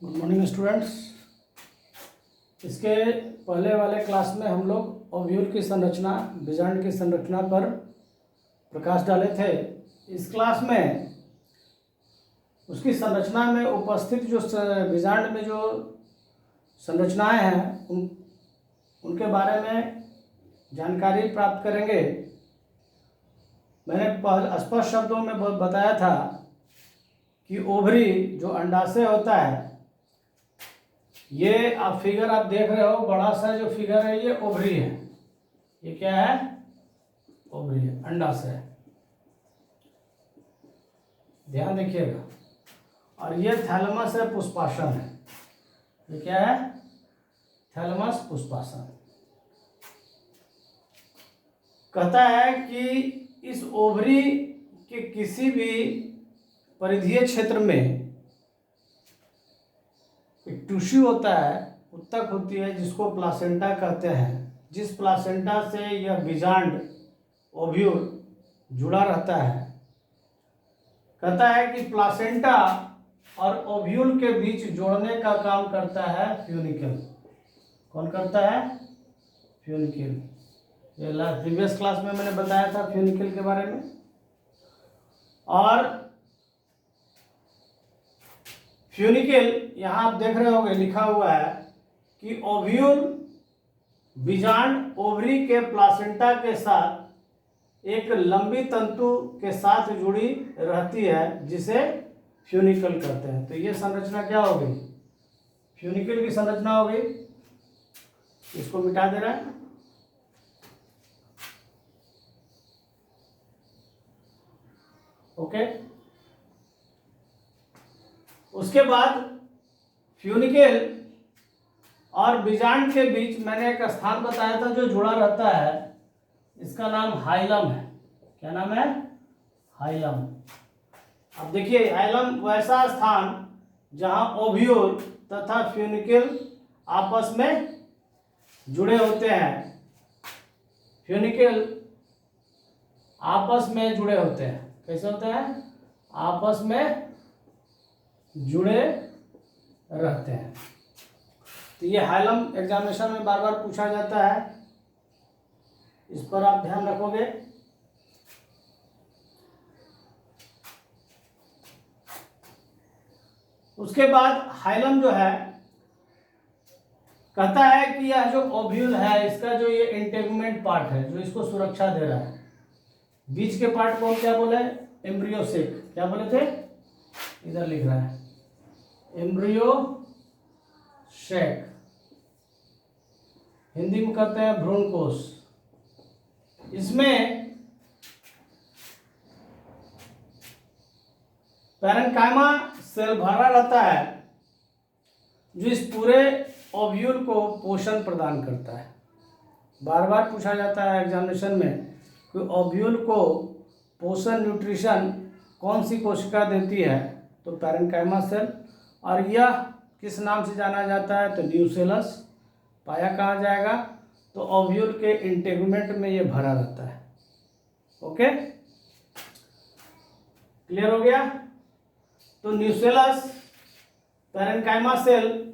Good morning students. इसके पहले वाले क्लास में हम लोग ओव्यूल की संरचना, बीजांड की संरचना पर प्रकाश डाले थे। इस क्लास में उसकी संरचना में उपस्थित जो बीजांड में जो संरचनाएं हैं उनके बारे में जानकारी प्राप्त करेंगे। मैंने स्पष्ट शब्दों में बताया था कि ओवरी जो अंडाशय होता है, ये आप फिगर आप देख रहे हो, बड़ा सा जो फिगर है ये ओवरी है। ये क्या है? ओवरी है, अंडाशय। ध्यान देखिएगा। और ये थैलेमस है, पुष्पासन है। ये क्या है? थैलेमस, पुष्पासन। कहता है कि इस ओवरी के किसी भी परिधीय क्षेत्र में एक टिश्यू होता है, उत्तक होती है, जिसको प्लासेंटा कहते हैं। जिस प्लासेंटा से यह बीजांड ओव्यूल जुड़ा रहता है। कहता है कि प्लासेंटा और ओव्यूल के बीच जोड़ने का काम करता है फ्यूनिकल। कौन करता है? फ्यूनिकल। ये प्रीवियस क्लास में मैंने बताया था फ्यूनिकल के बारे में। और फ्यूनिकल यहाँ आप देख रहे होंगे, लिखा हुआ है कि ओव्यूल बीजांड ओवरी के प्लासेंटा के साथ एक लंबी तंतु के साथ जुड़ी रहती है, जिसे फ्यूनिकल कहते हैं। तो ये संरचना क्या हो गई? फ्यूनिकल की संरचना हो गई। इसको मिटा दे रहा है। ओके। उसके बाद फ्यूनिकल और बीजांड के बीच मैंने एक स्थान बताया था जो जुड़ा रहता है। इसका नाम हाइलम है। क्या नाम है? हाइलम। अब देखिए, हाइलम वैसा स्थान जहां ओव्यूल तथा फ्यूनिकल आपस में जुड़े होते हैं। फ्यूनिकल आपस में जुड़े होते हैं। कैसे होते हैं? आपस में जुड़े रहते हैं। तो ये हाइलम एग्जामिनेशन में बार बार पूछा जाता है, इस पर आप ध्यान रखोगे। उसके बाद हाइलम जो है, कहता है कि यह जो ओव्यूल है, इसका जो ये इंटेगुमेंट पार्ट है, जो इसको सुरक्षा दे रहा है, बीच के पार्ट को हम क्या बोले? Embryo sac. क्या बोले थे? इधर लिख रहा है, एम्ब्रियो शेक। हिंदी में कहते हैं भ्रूण कोश। इसमें पैरेन्काइमा सेल भरा रहता है, जो इस पूरे ओव्यूल को पोषण प्रदान करता है। बार बार पूछा जाता है एग्जामिनेशन में कि ओव्यूल को पोषण, न्यूट्रिशन कौन सी कोशिका देती है? तो पैरेन्काइमा सेल। और यह किस नाम से जाना जाता है? तो न्यूसेलस। पाया कहाँ जाएगा? तो ओव्यूल के इंटेगुमेंट में ये भरा रहता है। ओके, क्लियर हो गया? तो न्यूसेलस, पैरेन्काइमा सेल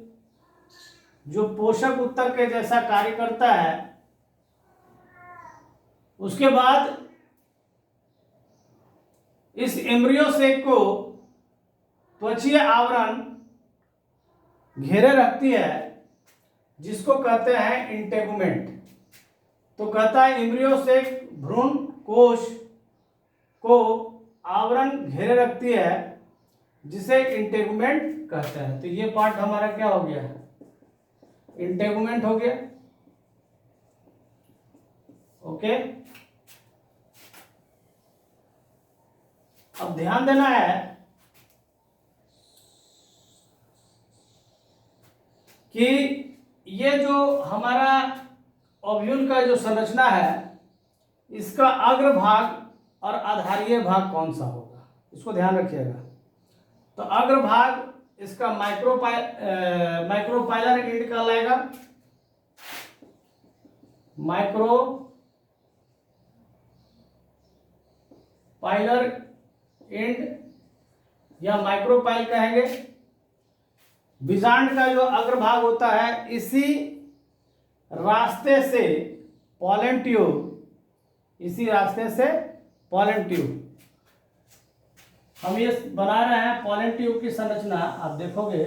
जो पोषक उत्तक के जैसा कार्य करता है। उसके बाद इस एम्ब्रियो सेक को त्वचीय आवरण घेरे रखती है, जिसको कहते हैं इंटेगुमेंट। तो कहता है एम्ब्रियो सेक भ्रूण कोश को आवरण घेरे रखती है, जिसे इंटेगुमेंट कहते हैं। तो ये पार्ट हमारा क्या हो गया? इंटेगुमेंट हो गया। ओके। अब ध्यान देना है कि ये जो हमारा ओव्यूल का जो संरचना है, इसका अग्र भाग और आधारीय भाग कौन सा होगा? इसको ध्यान रखिएगा। तो अग्र भाग इसका माइक्रोपाइलर एंड कहलाएगा। माइक्रोपाइलर एंड या माइक्रोपाइल कहेंगे। बीजांड का जो अग्रभाग होता है, इसी रास्ते से पॉलन ट्यूब, इसी रास्ते से पॉलन ट्यूब, हम ये बना रहे हैं पॉलन ट्यूब की संरचना। आप देखोगे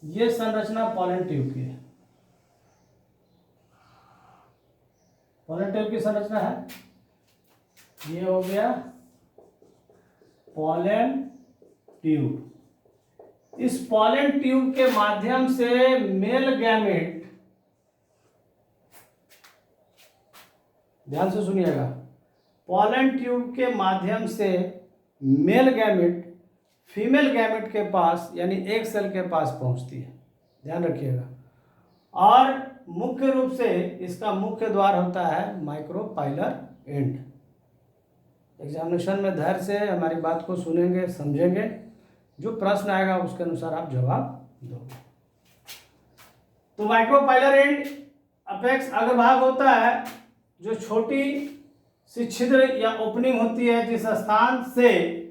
ये संरचना पॉलन ट्यूब की है, पॉलन ट्यूब की संरचना है। ये हो गया पॉलन ट्यूब। इस पॉलन ट्यूब के माध्यम से मेल गैमेट, ध्यान से सुनिएगा, पॉलन ट्यूब के माध्यम से मेल गैमेट फीमेल गैमेट के पास यानी एक सेल के पास पहुंचती है, ध्यान रखिएगा। और मुख्य रूप से इसका मुख्य द्वार होता है माइक्रोपाइलर एंड। एग्जामिनेशन में धैर्य से हमारी बात को सुनेंगे, समझेंगे, जो प्रश्न आएगा उसके अनुसार आप जवाब दोगे। तो माइक्रोपाइलर एंड अपेक्स अग्रभाग होता है, जो छोटी सी छिद्र या ओपनिंग होती है, जिस स्थान से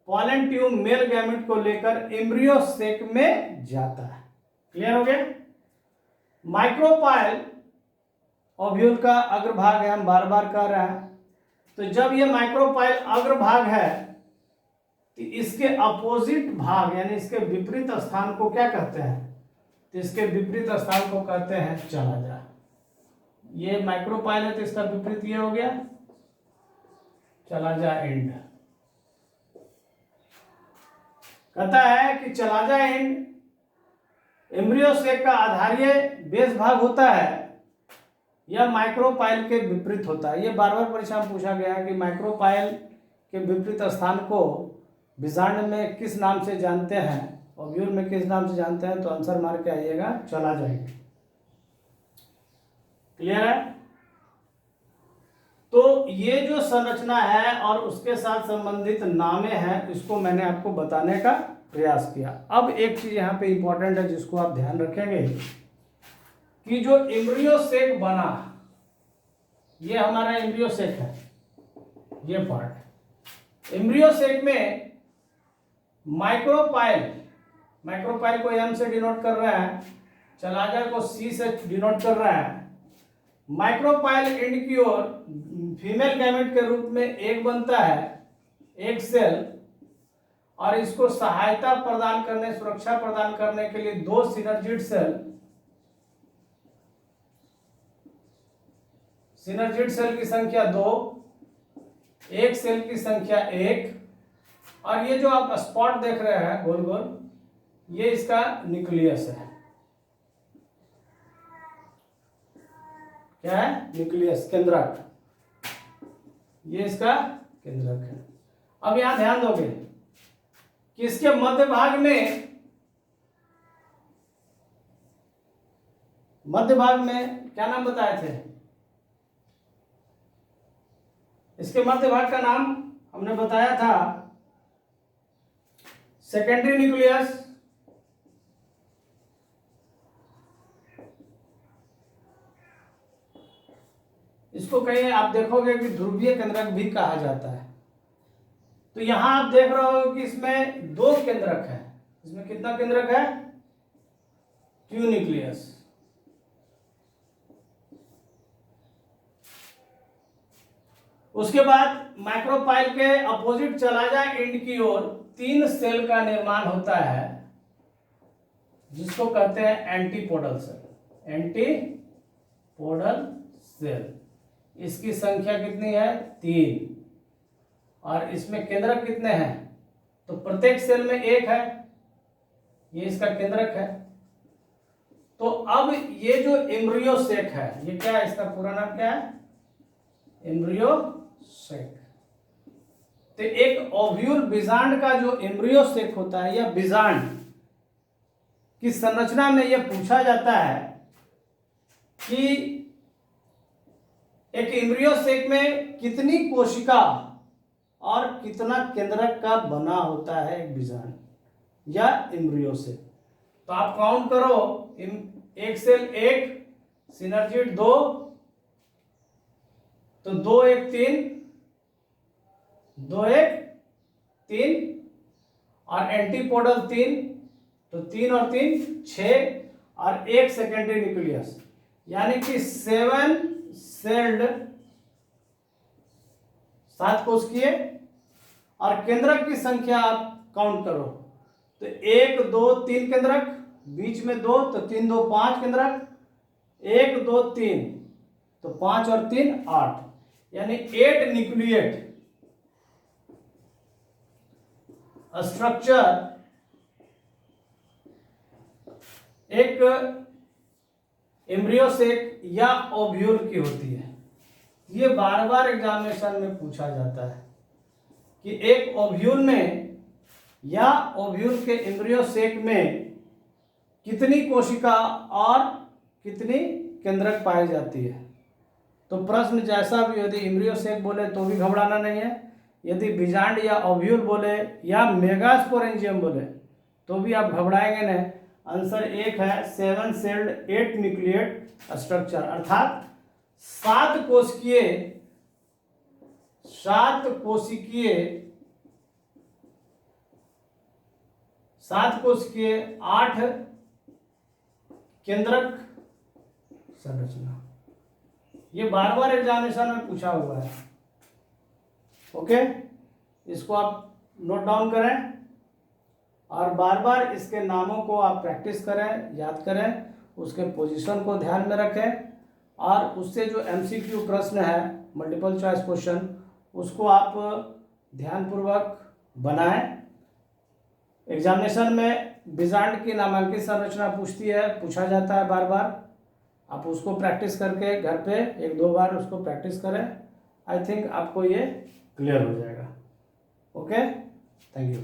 पॉलन ट्यूब मेल गैमेट को लेकर एम्ब्रियो सेक में जाता है। क्लियर हो गया? माइक्रोपाइल ओव्यूल का अग्रभाग है, हम बार बार कह रहे हैं। तो जब ये माइक्रोपाइल अग्रभाग है तो इसके अपोजिट भाग यानी इसके विपरीत स्थान को क्या कहते हैं? तो इसके विपरीत स्थान को कहते हैं चला जा। ये माइक्रोपाइल है तो इसका विपरीत ये हो गया चला जा एंड। कहता है कि चला जा एंड एम्ब्रियो सेक का आधारीय बेस भाग होता है, यह माइक्रोपाइल के विपरीत होता है। ये बार बार परीक्षा में पूछा गया है कि माइक्रोपाइल के विपरीत स्थान को बीजांड में किस नाम से जानते हैं, ओव्यूल में किस नाम से जानते हैं, तो आंसर मार के आइएगा चला जाएगा। क्लियर है? तो ये जो संरचना है और उसके साथ संबंधित नामें हैं, इसको मैंने आपको बताने का प्रयास किया। अब एक चीज यहाँ पे इंपॉर्टेंट है जिसको आप ध्यान रखेंगे कि जो एम्ब्रियो सेक बना, ये हमारा एम्ब्रियो सेक है, ये पार्ट। एम्ब्रियो सेक में माइक्रोपाइल को एम से डिनोट कर रहा है, चलाजा को सी से डिनोट कर रहा है। माइक्रोपाइल एंड की ओर फीमेल गैमेट के रूप में एक बनता है, एक सेल, और इसको सहायता प्रदान करने, सुरक्षा प्रदान करने के लिए दो सिनर्जिड सेल की संख्या 2, एक सेल की संख्या 1, और ये जो आप स्पॉट देख रहे हैं गोल गोल, ये इसका न्यूक्लियस है। क्या है? न्यूक्लियस, केंद्रक। ये इसका केंद्रक है। अब यहां ध्यान दोगे कि इसके मध्य भाग में क्या नाम बताए थे? इसके मध्य भाग का नाम हमने बताया था सेकेंडरी न्यूक्लियस, इसको कहीं आप देखोगे कि ध्रुवीय केंद्रक भी कहा जाता है। तो यहां आप देख रहे हो कि इसमें 2 केंद्रक है। इसमें कितना केंद्रक है? 2 न्यूक्लियस। उसके बाद माइक्रोपाइल के अपोजिट चला जाए एंड की ओर 3 सेल का निर्माण होता है, जिसको कहते हैं एंटीपोडल सेल। एंटीपोडल सेल, इसकी संख्या कितनी है? 3। और इसमें केंद्रक कितने हैं? तो प्रत्येक सेल में 1 है, ये इसका केंद्रक है। तो अब ये जो एम्ब्रियो सेक है, ये क्या है? इसका पूरा नाम क्या है? Embryo sac. तो एक ओव्यूल बीजांड का जो एम्ब्रियो सेक होता है, या बीजांड की संरचना में यह पूछा जाता है कि एक एम्ब्रियो सेक में कितनी कोशिका और कितना केंद्रक का बना होता है एक बीजांड या एम्ब्रियो सेक। तो आप काउंट करो, एक सेल 1, सिनर्जिड 2, तो 2 1 3, 2 1 3 और एंटीपोडल 3, तो 3 और 3 6 और एक सेकेंडरी न्यूक्लियस, यानी कि 7 सेल्ड 7 कोशिकीय। और केंद्रक की संख्या आप काउंट करो तो 1 2 3 केंद्रक, बीच में 2 तो 3 2 5 केंद्रक, 1 2 3 तो 5 और 3 8, यानी 8 न्यूक्लिएट स्ट्रक्चर एक एम्ब्रियो सेक या ओव्यूल की होती है। ये बार बार एग्जामिनेशन में पूछा जाता है कि एक ओव्यूल में या ओव्यूल के एम्ब्रियो सेक में कितनी कोशिका और कितनी केंद्रक पाई जाती है। तो प्रश्न जैसा भी, यदि एम्ब्रियो सेक बोले तो भी घबराना नहीं है, यदि बिजांड या ओव्यूल बोले या मेगास्पोरेंजियम बोले तो भी आप घबराएंगे नहीं। आंसर एक है 7 सेल्ड 8 न्यूक्लिएट स्ट्रक्चर, अर्थात 7 कोशिकीय 8 केंद्रक संरचना। ये बार बार एग्जामिनेशन में पूछा हुआ है। ओके, इसको आप नोट डाउन करें और बार बार इसके नामों को आप प्रैक्टिस करें, याद करें, उसके पोजीशन को ध्यान में रखें और उससे जो एमसीक्यू प्रश्न है, मल्टीपल चॉइस क्वेश्चन, उसको आप ध्यानपूर्वक बनाएं। एग्जामिनेशन में बिजांड की नामांकित संरचना पूछा जाता है बार बार। आप उसको प्रैक्टिस करके घर पे 1-2 बार उसको प्रैक्टिस करें। आई थिंक आपको ये क्लियर हो जाएगा। Okay, thank you.